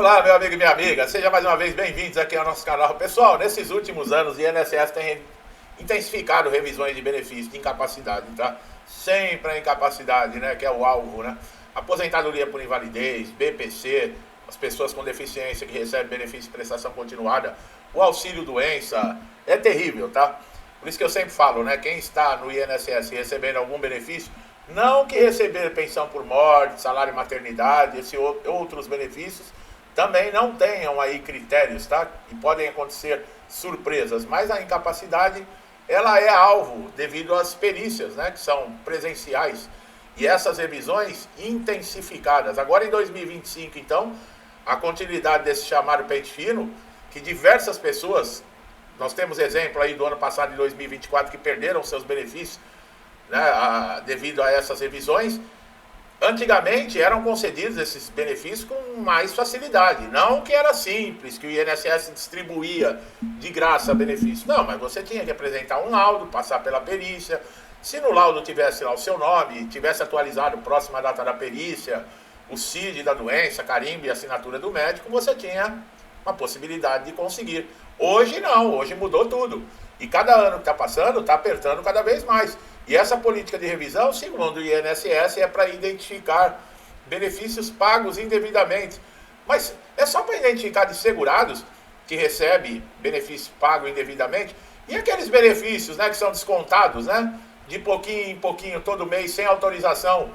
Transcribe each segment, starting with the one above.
Olá, meu amigo e minha amiga, sejam mais uma vez bem-vindos aqui ao nosso canal. Pessoal, nesses últimos anos, o INSS tem intensificado revisões de benefícios de incapacidade, tá? Sempre a incapacidade, né, que é o alvo, né? Aposentadoria por invalidez, BPC, as pessoas com deficiência que recebem benefício de prestação continuada, o auxílio doença, é terrível, tá? Por isso que eu sempre falo, né, quem está no INSS recebendo algum benefício, não que receber pensão por morte, salário maternidade, outros benefícios, também não tenham aí critérios, tá? E podem acontecer surpresas, mas a incapacidade, ela é alvo devido às perícias, né? Que são presenciais. E essas revisões intensificadas. Agora em 2025, então, a continuidade desse chamado pente fino, que diversas pessoas, nós temos exemplo aí do ano passado, de 2024, que perderam seus benefícios, né, devido a essas revisões. Antigamente eram concedidos esses benefícios com mais facilidade, não que era simples, que o INSS distribuía de graça benefícios, não, mas você tinha que apresentar um laudo, passar pela perícia, se no laudo tivesse lá o seu nome, tivesse atualizado próxima à data da perícia, o CID da doença, carimbo e assinatura do médico, você tinha uma possibilidade de conseguir. Hoje não, hoje mudou tudo, e cada ano que está passando está apertando cada vez mais. E essa política de revisão, segundo o INSS, é para identificar benefícios pagos indevidamente. Mas é só para identificar de segurados que recebem benefício pago indevidamente. E aqueles benefícios, né, que são descontados, né, de pouquinho em pouquinho, todo mês, sem autorização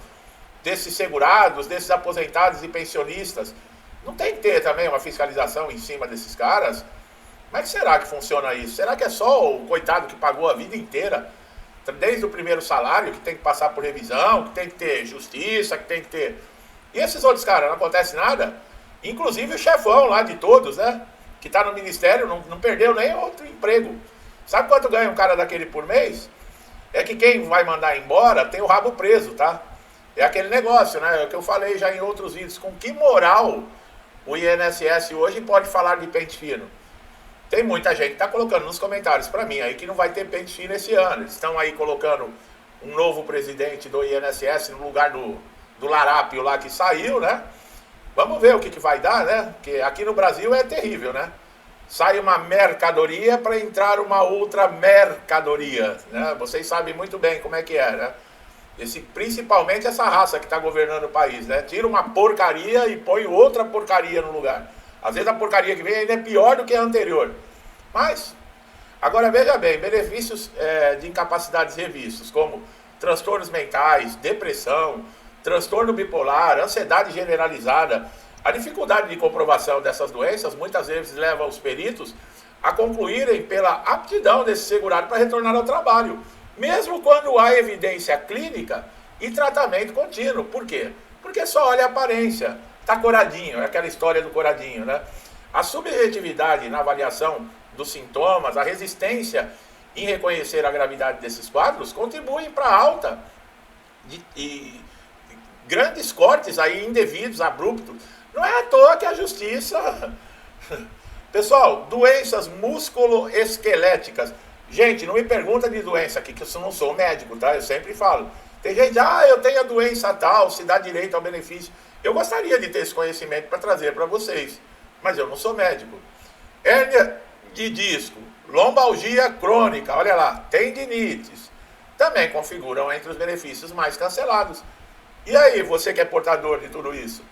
desses segurados, desses aposentados e pensionistas. Não tem que ter também uma fiscalização em cima desses caras? Como é que será que funciona isso? Será que é só o coitado que pagou a vida inteira, desde o primeiro salário, que tem que passar por revisão, que tem que ter justiça, que tem que ter... E esses outros caras, não acontece nada? Inclusive o chefão lá de todos, né? Que está no ministério, não perdeu nem outro emprego. Sabe quanto ganha um cara daquele por mês? É que quem vai mandar embora tem o rabo preso, tá? É aquele negócio, né? É o que eu falei já em outros vídeos. Com que moral o INSS hoje pode falar de pente fino? Tem muita gente que está colocando nos comentários para mim aí que não vai ter pente fino esse ano. Eles estão aí colocando um novo presidente do INSS no lugar do Larápio lá que saiu, né? Vamos ver o que vai dar, né? Porque aqui no Brasil é terrível, né? Sai uma mercadoria para entrar uma outra mercadoria, né? Vocês sabem muito bem como é que é, né? Principalmente essa raça que está governando o país, né? Tira uma porcaria e põe outra porcaria no lugar. Às vezes a porcaria que vem ainda é pior do que a anterior. Mas, agora veja bem, benefícios de incapacidades revistos, como transtornos mentais, depressão, transtorno bipolar, ansiedade generalizada. A dificuldade de comprovação dessas doenças muitas vezes leva os peritos a concluírem pela aptidão desse segurado para retornar ao trabalho, mesmo quando há evidência clínica e tratamento contínuo. Por quê? Porque só olha a aparência. Tá coradinho, é aquela história do coradinho, né? A subjetividade na avaliação dos sintomas, a resistência em reconhecer a gravidade desses quadros contribuem para a alta e grandes cortes aí indevidos, abruptos. Não é à toa que a justiça... Pessoal, doenças músculo-esqueléticas. Gente, não me pergunta de doença aqui, que eu não sou médico, tá? Eu sempre falo. Tem gente, eu tenho a doença tal, se dá direito ao benefício. Eu gostaria de ter esse conhecimento para trazer para vocês, mas eu não sou médico. Hérnia de disco, lombalgia crônica, olha lá, tendinites, também configuram entre os benefícios mais cancelados. E aí, você que é portador de tudo isso?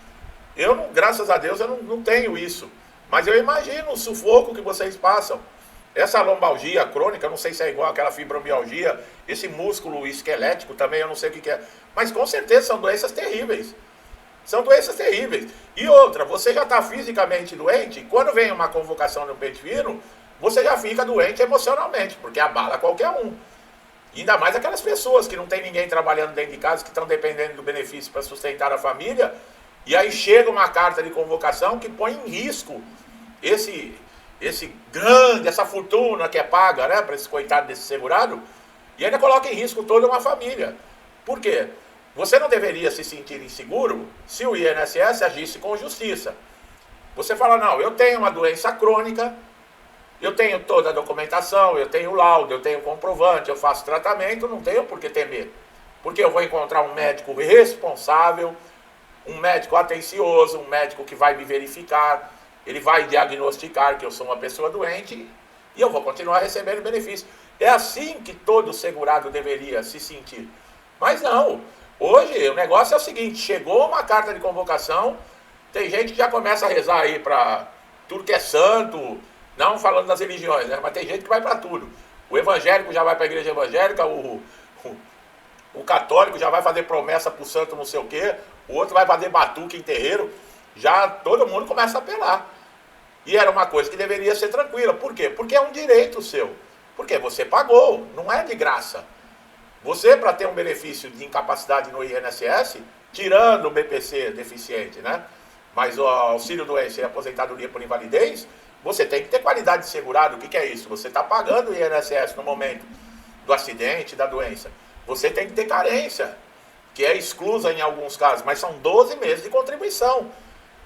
Eu, graças a Deus, eu não tenho isso, mas eu imagino o sufoco que vocês passam. Essa lombalgia crônica, eu não sei se é igual àquela fibromialgia, esse músculo esquelético também, eu não sei o que é, mas com certeza são doenças terríveis. São doenças terríveis. E outra, você já está fisicamente doente, quando vem uma convocação no pente fino, você já fica doente emocionalmente, porque abala qualquer um. Ainda mais aquelas pessoas que não tem ninguém trabalhando dentro de casa, que estão dependendo do benefício para sustentar a família, e aí chega uma carta de convocação que põe em risco essa fortuna que é paga, né, para esse coitado desse segurado, e ainda coloca em risco toda uma família. Por quê? Você não deveria se sentir inseguro se o INSS agisse com justiça. Você fala, não, eu tenho uma doença crônica, eu tenho toda a documentação, eu tenho laudo, eu tenho comprovante, eu faço tratamento, não tenho por que temer. Porque eu vou encontrar um médico responsável, um médico atencioso, um médico que vai me verificar, ele vai diagnosticar que eu sou uma pessoa doente e eu vou continuar recebendo benefício. É assim que todo segurado deveria se sentir. Mas não, hoje o negócio é o seguinte, chegou uma carta de convocação, tem gente que já começa a rezar aí para tudo que é santo, não falando das religiões, né? Mas tem gente que vai para tudo. O evangélico já vai para a igreja evangélica, o católico já vai fazer promessa para o santo não sei o quê, o outro vai fazer batuque em terreiro, já todo mundo começa a apelar. E era uma coisa que deveria ser tranquila. Por quê? Porque é um direito seu. Porque você pagou, não é de graça. Você, para ter um benefício de incapacidade no INSS, tirando o BPC deficiente, né? Mas o auxílio doença e aposentadoria por invalidez, você tem que ter qualidade de segurado. O que é isso? Você está pagando o INSS no momento do acidente, da doença. Você tem que ter carência, que é exclusa em alguns casos, mas são 12 meses de contribuição.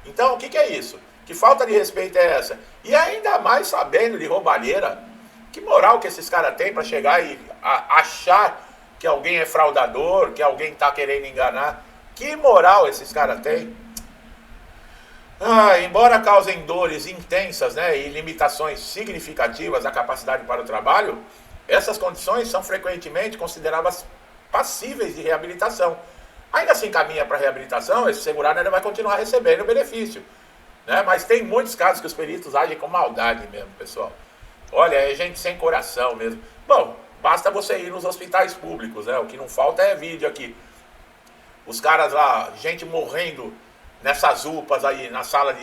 Então, o que é isso? Que falta de respeito é essa? E ainda mais sabendo de roubalheira, que moral que esses caras têm para chegar e achar que alguém é fraudador, que alguém está querendo enganar? Que moral esses caras têm? Embora causem dores intensas, né, e limitações significativas à capacidade para o trabalho, essas condições são frequentemente consideradas passíveis de reabilitação. Ainda assim caminha para a reabilitação, esse segurado ainda vai continuar recebendo o benefício, né? Mas tem muitos casos que os peritos agem com maldade mesmo, pessoal. Olha, é gente sem coração mesmo. Bom, basta você ir nos hospitais públicos, né? O que não falta é vídeo aqui. Os caras lá, gente morrendo nessas UPAs aí, na sala,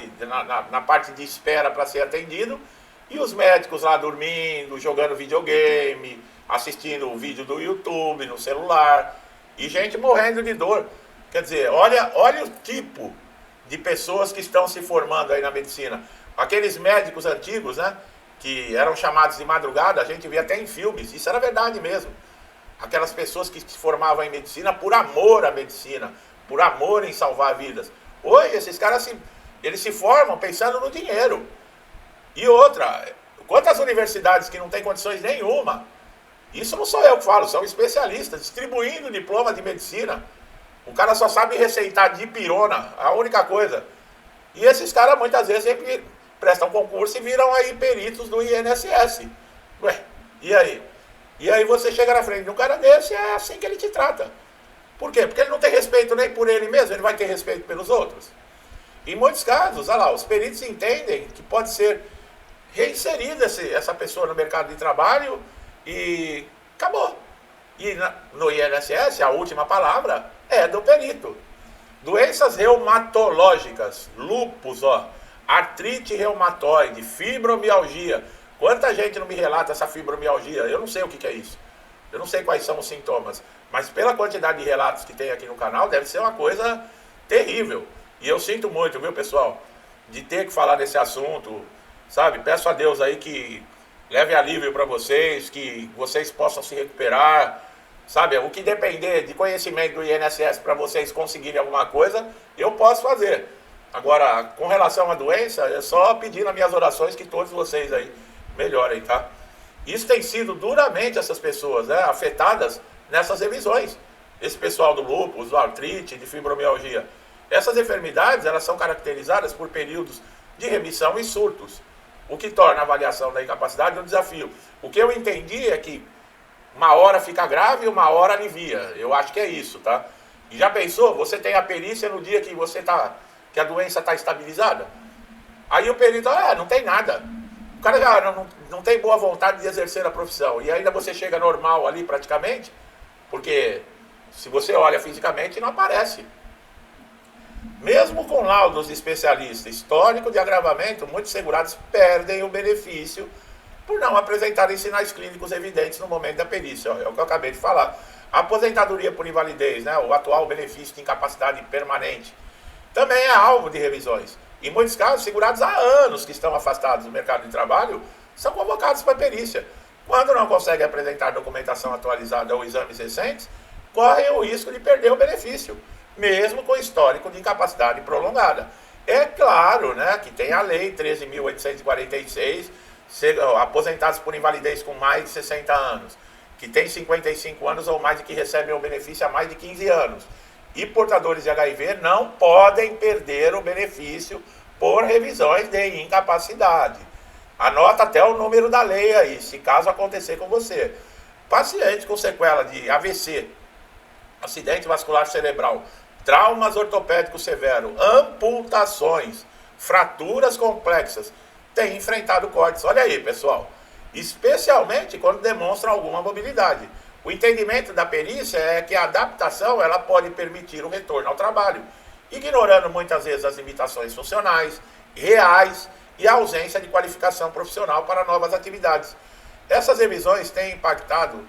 na parte de espera para ser atendido, e os médicos lá dormindo, jogando videogame, assistindo o vídeo do YouTube, no celular, e gente morrendo de dor. Quer dizer, olha o tipo de pessoas que estão se formando aí na medicina. Aqueles médicos antigos, né, que eram chamados de madrugada, a gente via até em filmes, isso era verdade mesmo. Aquelas pessoas que se formavam em medicina por amor à medicina, por amor em salvar vidas. Hoje esses caras eles se formam pensando no dinheiro. E outra, quantas universidades que não têm condições nenhuma? Isso não sou eu que falo, são especialistas distribuindo diploma de medicina. O cara só sabe receitar dipirona, a única coisa. E esses caras muitas vezes sempre prestam concurso e viram aí peritos do INSS. Ué, e aí? E aí você chega na frente de um cara desse, é assim que ele te trata. Por quê? Porque ele não tem respeito nem por ele mesmo, ele vai ter respeito pelos outros. Em muitos casos, olha lá, os peritos entendem que pode ser reinserida essa pessoa no mercado de trabalho e acabou. E no INSS, a última palavra é do perito. Doenças reumatológicas, lúpus, artrite reumatoide, fibromialgia. Quanta gente não me relata essa fibromialgia? Eu não sei o que é isso. Eu não sei quais são os sintomas. Mas pela quantidade de relatos que tem aqui no canal, deve ser uma coisa terrível. E eu sinto muito, viu, pessoal, de ter que falar desse assunto, sabe? Peço a Deus aí que leve alívio para vocês, que vocês possam se recuperar, sabe? O que depender de conhecimento do INSS para vocês conseguirem alguma coisa, eu posso fazer. Agora, com relação à doença, é só pedir nas minhas orações que todos vocês aí melhorem, tá? Isso tem sido duramente essas pessoas, né, afetadas nessas revisões. Esse pessoal do lúpus, do artrite, de fibromialgia. Essas enfermidades, elas são caracterizadas por períodos de remissão e surtos, o que torna a avaliação da incapacidade um desafio. O que eu entendi é que uma hora fica grave e uma hora alivia. Eu acho que é isso, tá? E já pensou? Você tem a perícia no dia que que a doença está estabilizada? Aí o perito, não tem nada. O cara já não tem boa vontade de exercer a profissão. E ainda você chega normal ali praticamente, porque se você olha fisicamente, não aparece. Mesmo com laudos de especialista histórico de agravamento, muitos segurados perdem o benefício por não apresentarem sinais clínicos evidentes no momento da perícia. É o que eu acabei de falar. A aposentadoria por invalidez, né, o atual benefício de incapacidade permanente, também é alvo de revisões. Em muitos casos, segurados há anos que estão afastados do mercado de trabalho, são convocados para perícia. Quando não conseguem apresentar documentação atualizada ou exames recentes, correm o risco de perder o benefício, mesmo com histórico de incapacidade prolongada. É claro, né, que tem a lei 13.846, aposentados por invalidez com mais de 60 anos, que tem 55 anos ou mais e que recebem o benefício há mais de 15 anos. e portadores de HIV não podem perder o benefício por revisões de incapacidade. Anota até o número da lei aí, se caso acontecer com você. Paciente com sequela de AVC, acidente vascular cerebral, traumas ortopédicos severos, amputações, fraturas complexas, tem enfrentado cortes. Olha aí, pessoal. Especialmente quando demonstram alguma mobilidade. O entendimento da perícia é que a adaptação ela pode permitir o retorno ao trabalho, ignorando muitas vezes as limitações funcionais, reais e a ausência de qualificação profissional para novas atividades. Essas revisões têm impactado,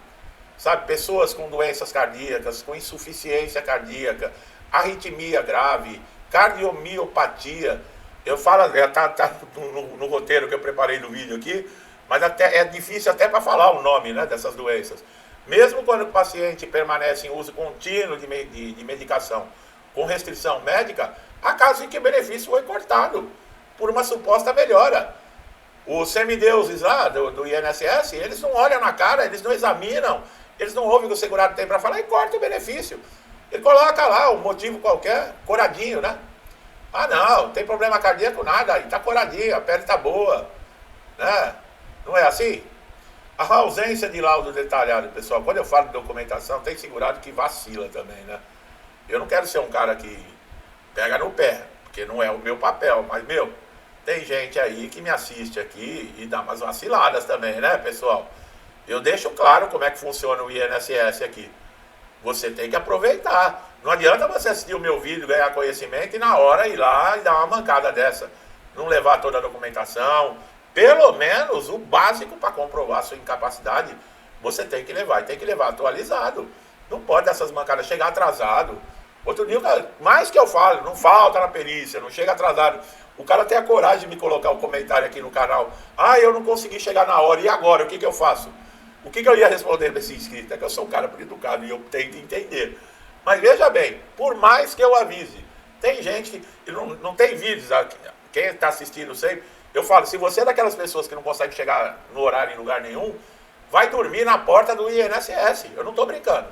sabe, pessoas com doenças cardíacas, com insuficiência cardíaca, arritmia grave, cardiomiopatia. Eu falo, tá no roteiro que eu preparei do vídeo aqui, mas até, é difícil até para falar o nome, né, dessas doenças. Mesmo quando o paciente permanece em uso contínuo de medicação com restrição médica, há casos em que o benefício foi cortado por uma suposta melhora. Os semideuses lá do INSS, eles não olham na cara, eles não examinam, eles não ouvem o que o segurado tem para falar e cortam o benefício. Ele coloca lá um motivo qualquer, coradinho, né? Ah, não tem problema cardíaco nada, está coradinho, a pele está boa, né? Não é assim? A ausência de laudo detalhado, pessoal, quando eu falo de documentação, tem segurado que vacila também, né? Eu não quero ser um cara que pega no pé, porque não é o meu papel, mas, tem gente aí que me assiste aqui e dá umas vaciladas também, né, pessoal? Eu deixo claro como é que funciona o INSS aqui. Você tem que aproveitar. Não adianta você assistir o meu vídeo, ganhar conhecimento e na hora ir lá e dar uma mancada dessa. Não levar toda a documentação. Pelo menos o básico para comprovar a sua incapacidade, você tem que levar. E tem que levar atualizado. Não pode essas mancadas chegar atrasado. Outro dia, mais que eu falo, não falta na perícia, não chega atrasado. O cara tem a coragem de me colocar um comentário aqui no canal. Ah, eu não consegui chegar na hora, e agora? O que eu faço? O que eu ia responder para esse inscrito? É que eu sou um cara muito educado e eu tento entender. Mas veja bem, por mais que eu avise, tem gente que não tem vídeos, quem está assistindo sempre, eu falo, se você é daquelas pessoas que não consegue chegar no horário em lugar nenhum, vai dormir na porta do INSS, eu não estou brincando.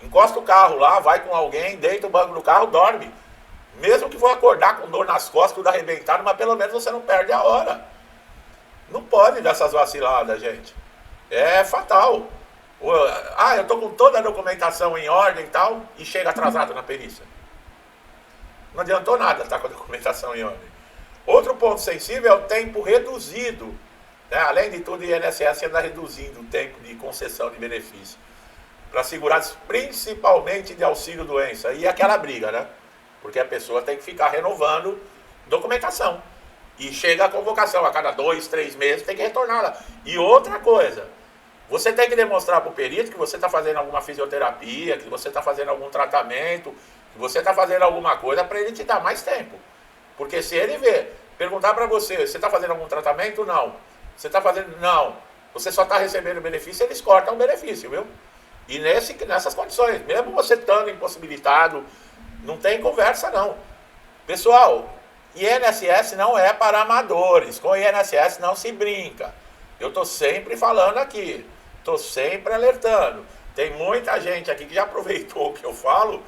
Encosta o carro lá, vai com alguém, deita o banco do carro, dorme. Mesmo que vou acordar com dor nas costas, tudo arrebentado, mas pelo menos você não perde a hora. Não pode dar essas vaciladas, gente. É fatal. Eu estou com toda a documentação em ordem e tal, e chega atrasado na perícia. Não adiantou nada estar com a documentação em ordem. Outro ponto sensível é o tempo reduzido. Né? Além de tudo, o INSS anda reduzindo o tempo de concessão de benefício para segurados, principalmente de auxílio-doença. E aquela briga, né? Porque a pessoa tem que ficar renovando documentação. E chega a convocação, a cada 2, 3 meses tem que retornar lá. E outra coisa, você tem que demonstrar para o perito que você está fazendo alguma fisioterapia, que você está fazendo algum tratamento, que você está fazendo alguma coisa para ele te dar mais tempo. Porque se ele perguntar para você está fazendo algum tratamento? Não. Você está fazendo? Não. Você só está recebendo benefício, eles cortam o benefício, viu? E nessas condições, mesmo você estando impossibilitado, não tem conversa não. Pessoal, INSS não é para amadores, com INSS não se brinca. Eu estou sempre falando aqui, estou sempre alertando. Tem muita gente aqui que já aproveitou o que eu falo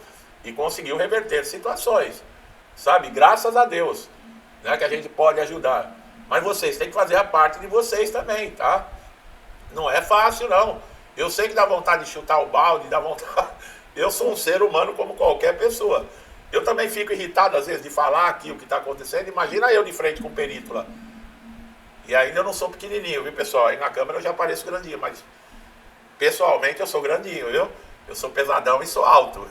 e conseguiu reverter situações. Sabe, graças a Deus, né, que a gente pode ajudar. Mas vocês têm que fazer a parte de vocês também, tá? Não é fácil não. Eu sei que dá vontade de chutar o balde, dá vontade... Eu sou um ser humano como qualquer pessoa. Eu também fico irritado às vezes de falar aqui o que está acontecendo. Imagina eu de frente com o perito lá. E ainda eu não sou pequenininho, viu, pessoal? Aí na câmera eu já pareço grandinho, mas pessoalmente eu sou grandinho, viu? Eu sou pesadão e sou alto.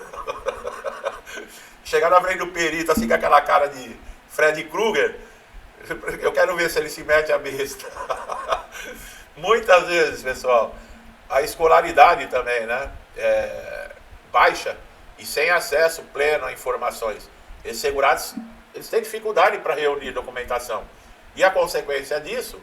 Chegar na frente do perito assim com aquela cara de Freddy Krueger, eu quero ver se ele se mete a besta. Muitas vezes, pessoal, a escolaridade também, né? Baixa e sem acesso pleno a informações. Esses segurados, eles têm dificuldade para reunir documentação. E a consequência disso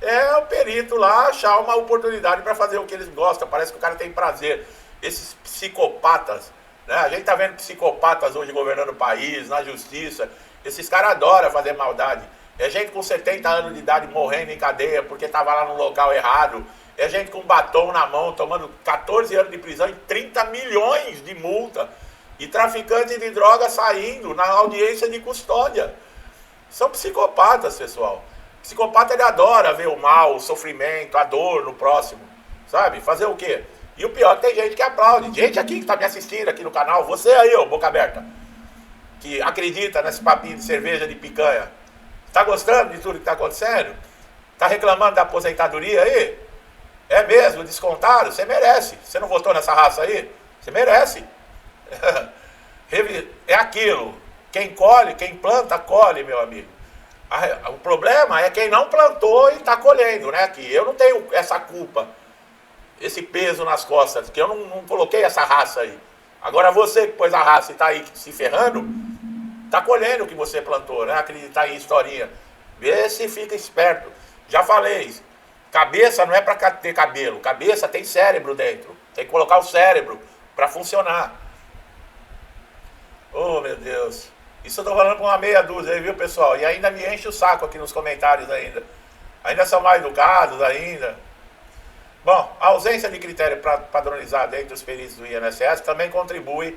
é o perito lá achar uma oportunidade para fazer o que eles gostam. Parece que o cara tem prazer. Esses psicopatas, né? A gente está vendo psicopatas hoje governando o país, na justiça. Esses caras adoram fazer maldade. É gente com 70 anos de idade morrendo em cadeia porque estava lá no local errado. É gente com batom na mão, tomando 14 anos de prisão e 30 milhões de multa. E traficante de droga saindo na audiência de custódia. São psicopatas, pessoal. Psicopata, ele adora ver o mal, o sofrimento, a dor no próximo. Sabe? Fazer o quê? E o pior é que tem gente que aplaude. Gente aqui que está me assistindo aqui no canal. Você aí, ó, boca aberta. Que acredita nesse papinho de cerveja de picanha. Está gostando de tudo que está acontecendo? Está reclamando da aposentadoria aí? É mesmo, descontado? Você merece. Você não votou nessa raça aí? Você merece. É aquilo. Quem colhe, quem planta, colhe, meu amigo. O problema é quem não plantou e está colhendo, né? Que eu não tenho essa culpa, esse peso nas costas, que eu não coloquei essa raça aí. Agora você que pôs a raça e está aí se ferrando, está colhendo o que você plantou, né? Acreditar em historinha. Vê se fica esperto. Já falei, cabeça não é para ter cabelo, cabeça tem cérebro dentro. Tem que colocar o cérebro para funcionar. Oh, meu Deus. Isso eu tô falando com uma meia dúzia aí, viu, pessoal? E ainda me enche o saco aqui nos comentários ainda. Ainda são mal educados ainda. Bom, a ausência de critério padronizado entre os peritos do INSS também contribui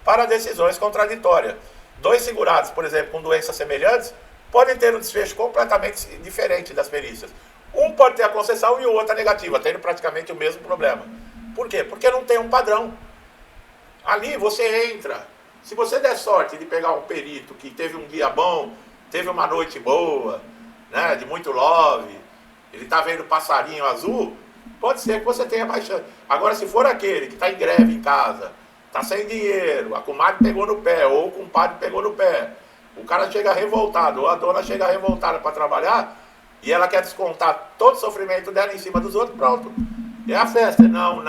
para decisões contraditórias. Dois segurados, por exemplo, com doenças semelhantes, podem ter um desfecho completamente diferente das perícias. Um pode ter a concessão e o outro a negativa, tendo praticamente o mesmo problema. Por quê? Porque não tem um padrão. Ali você entra. Se você der sorte de pegar um perito que teve um dia bom, teve uma noite boa, né, de muito love, ele está vendo passarinho azul, pode ser que você tenha mais chance. Agora, se for aquele que está em greve em casa, está sem dinheiro, a comadre pegou no pé, ou o compadre pegou no pé, o cara chega revoltado, ou a dona chega revoltada para trabalhar, e ela quer descontar todo o sofrimento dela em cima dos outros, pronto. É a festa. Não,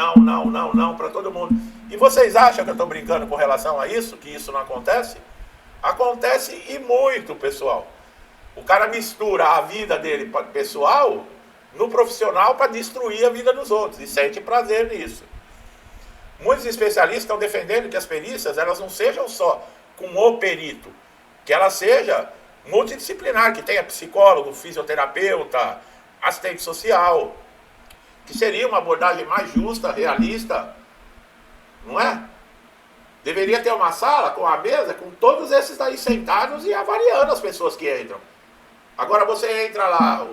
para todo mundo. E vocês acham que eu estou brincando com relação a isso? Que isso não acontece? Acontece e muito, pessoal. O cara mistura a vida dele pessoal no profissional para destruir a vida dos outros. E sente prazer nisso. Muitos especialistas estão defendendo que as perícias elas não sejam só com o perito. Que ela seja multidisciplinar, que tenha psicólogo, fisioterapeuta, assistente social, que seria uma abordagem mais justa, realista, não é? Deveria ter uma sala com a mesa, com todos esses daí sentados e avaliando as pessoas que entram. Agora você entra lá,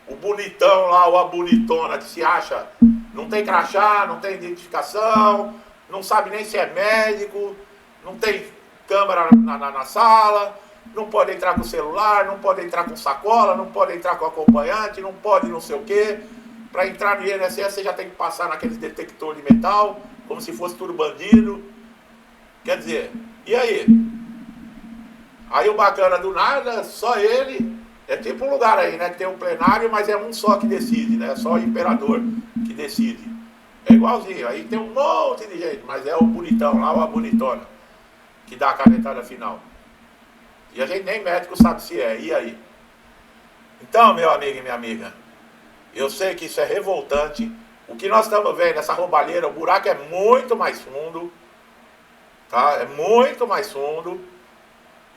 o bonitão lá, ou a bonitona que se acha, não tem crachá, não tem identificação, não sabe nem se é médico, não tem câmera na sala, não pode entrar com celular, não pode entrar com sacola, não pode entrar com acompanhante, não pode não sei o quê. Para entrar no INSS você já tem que passar naquele detector de metal, como se fosse tudo bandido. Quer dizer, e aí? Aí o bacana do nada, só ele, é tipo um lugar aí, né, que tem um plenário, mas é um só que decide, né, só o imperador que decide. É igualzinho, aí tem um monte de gente, mas é o bonitão lá, ou a bonitona, que dá a canetada final. E a gente nem médico sabe se é, e aí? Então, meu amigo e minha amiga, eu sei que isso é revoltante. O que nós estamos vendo, essa roubalheira, o buraco é muito mais fundo. Tá? É muito mais fundo.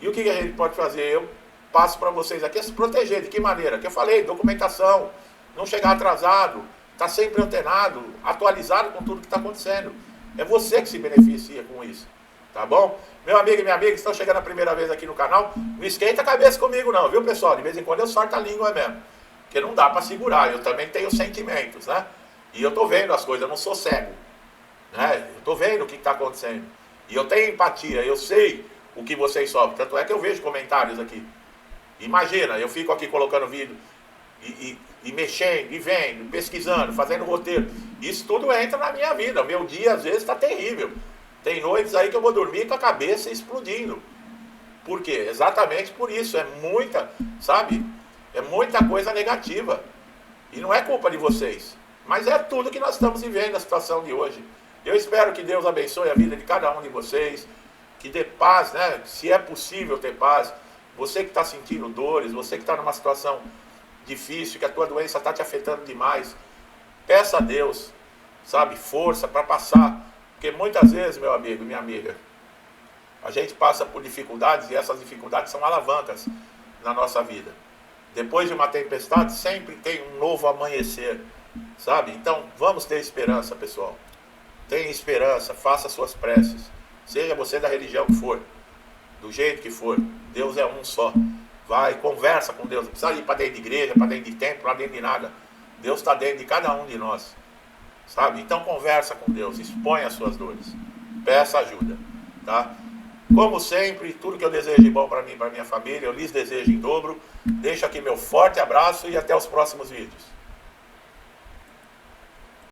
E o que a gente pode fazer? Eu passo para vocês aqui, é se proteger. De que maneira? Que eu falei, documentação, não chegar atrasado, estar sempre antenado, atualizado com tudo que está acontecendo. É você que se beneficia com isso. Tá bom? Meu amigo e minha amiga que estão chegando a primeira vez aqui no canal, não esquenta a cabeça comigo não, viu, pessoal? De vez em quando eu sorto a língua mesmo. Porque não dá para segurar, eu também tenho sentimentos, né? E eu tô vendo as coisas, eu não sou cego, né? Eu tô vendo o que está acontecendo. E eu tenho empatia, eu sei o que vocês sofrem. Tanto é que eu vejo comentários aqui. Imagina, eu fico aqui colocando vídeo e mexendo, e vendo, pesquisando, fazendo roteiro. Isso tudo entra na minha vida. O meu dia às vezes está terrível. Tem noites aí que eu vou dormir com a cabeça explodindo. Por quê? Exatamente por isso. É muita, sabe? É muita coisa negativa. E não é culpa de vocês. Mas é tudo que nós estamos vivendo na situação de hoje. Eu espero que Deus abençoe a vida de cada um de vocês. Que dê paz, né? Se é possível ter paz. Você que está sentindo dores, você que está numa situação difícil, que a tua doença está te afetando demais. Peça a Deus, sabe, força para passar. Porque muitas vezes, meu amigo e minha amiga, a gente passa por dificuldades e essas dificuldades são alavancas na nossa vida. Depois de uma tempestade, sempre tem um novo amanhecer, sabe? Então, vamos ter esperança, pessoal. Tenha esperança, faça suas preces, Seja você da religião que for, do jeito que for, Deus é um só. Vai, conversa com Deus. Não precisa ir para dentro de igreja, para dentro de templo, para dentro de nada. Deus está dentro de cada um de nós. Sabe? Então conversa com Deus, expõe as suas dores. Peça ajuda. Tá? Como sempre, tudo que eu desejo de bom para mim e para minha família, eu lhes desejo em dobro. Deixo aqui meu forte abraço e até os próximos vídeos.